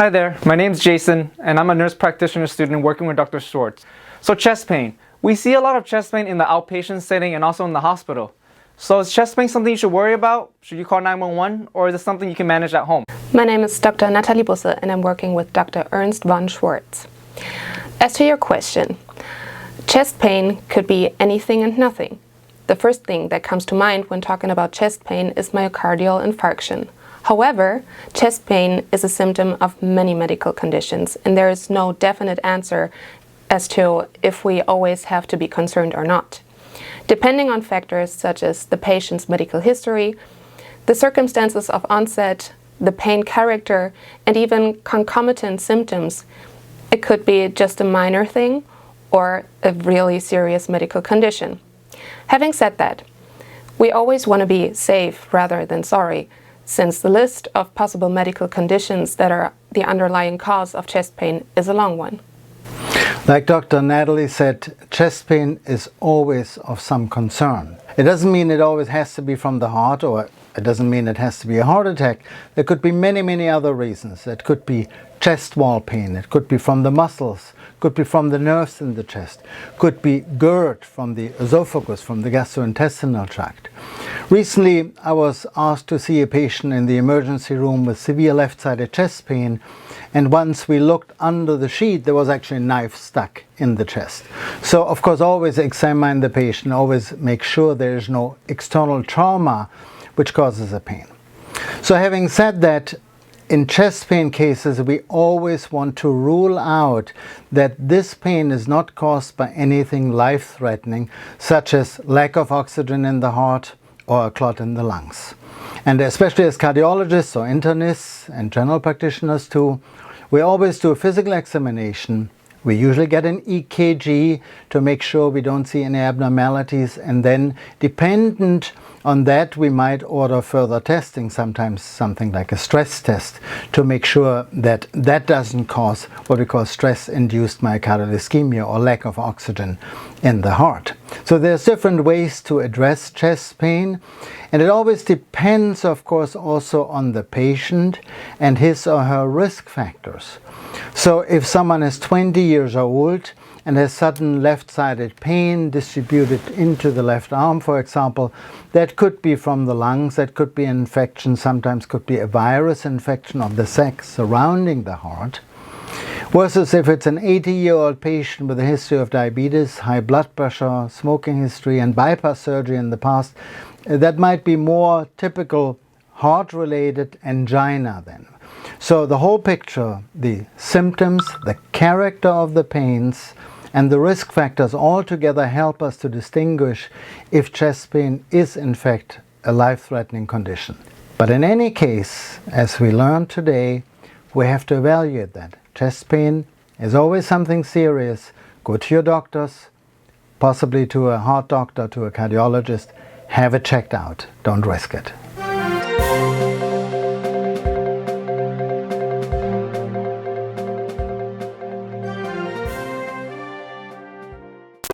Hi there, my name's Jason, and I'm a nurse practitioner student working with Dr. Schwarz. So chest pain. We see a lot of chest pain in the outpatient setting and also in the hospital. So is chest pain something you should worry about? Should you call 911, or is it something you can manage at home? My name is Dr. Nathalie Busse, and I'm working with Dr. Ernst von Schwarz. As to your question, chest pain could be anything and nothing. The first thing that comes to mind when talking about chest pain is myocardial infarction. However, chest pain is a symptom of many medical conditions, and there is no definite answer as to if we always have to be concerned or not. Depending on factors such as the patient's medical history, the circumstances of onset, the pain character, and even concomitant symptoms, it could be just a minor thing or a really serious medical condition. Having said that, we always want to be safe rather than sorry, since the list of possible medical conditions that are the underlying cause of chest pain is a long one. Like Dr. Natalie said, chest pain is always of some concern. It doesn't mean it always has to be from the heart, or it doesn't mean it has to be a heart attack. There could be many other reasons. It could be chest wall pain, it could be from the muscles, could be from the nerves in the chest, could be GERD from the esophagus, from the gastrointestinal tract. Recently, I was asked to see a patient in the emergency room with severe left-sided chest pain, and once we looked under the sheet, there was actually a knife stuck in the chest. So, of course, always examine the patient, always make sure there is no external trauma which causes a pain. So having said that, in chest pain cases, we always want to rule out that this pain is not caused by anything life-threatening, such as lack of oxygen in the heart or a clot in the lungs. And especially as cardiologists or internists and general practitioners too, we always do a physical examination. We usually get an EKG to make sure we don't see any abnormalities, and then dependent on that we might order further testing, sometimes something like a stress test, to make sure that that doesn't cause what we call stress-induced myocardial ischemia or lack of oxygen in the heart. So there's different ways to address chest pain, and it always depends, of course, also on the patient and his or her risk factors. So if someone is 20 years old and has sudden left-sided pain distributed into the left arm, for example, that could be from the lungs, that could be an infection, sometimes could be a virus infection of the sac surrounding the heart. Versus if it's an 80-year-old patient with a history of diabetes, high blood pressure, smoking history, and bypass surgery in the past, that might be more typical heart-related angina then. So the whole picture, the symptoms, the character of the pains, and the risk factors all together help us to distinguish if chest pain is in fact a life-threatening condition. But in any case, as we learned today, we have to evaluate that. Chest pain is always something serious. Go to your doctors, possibly to a heart doctor, to a cardiologist. Have it checked out. Don't risk it.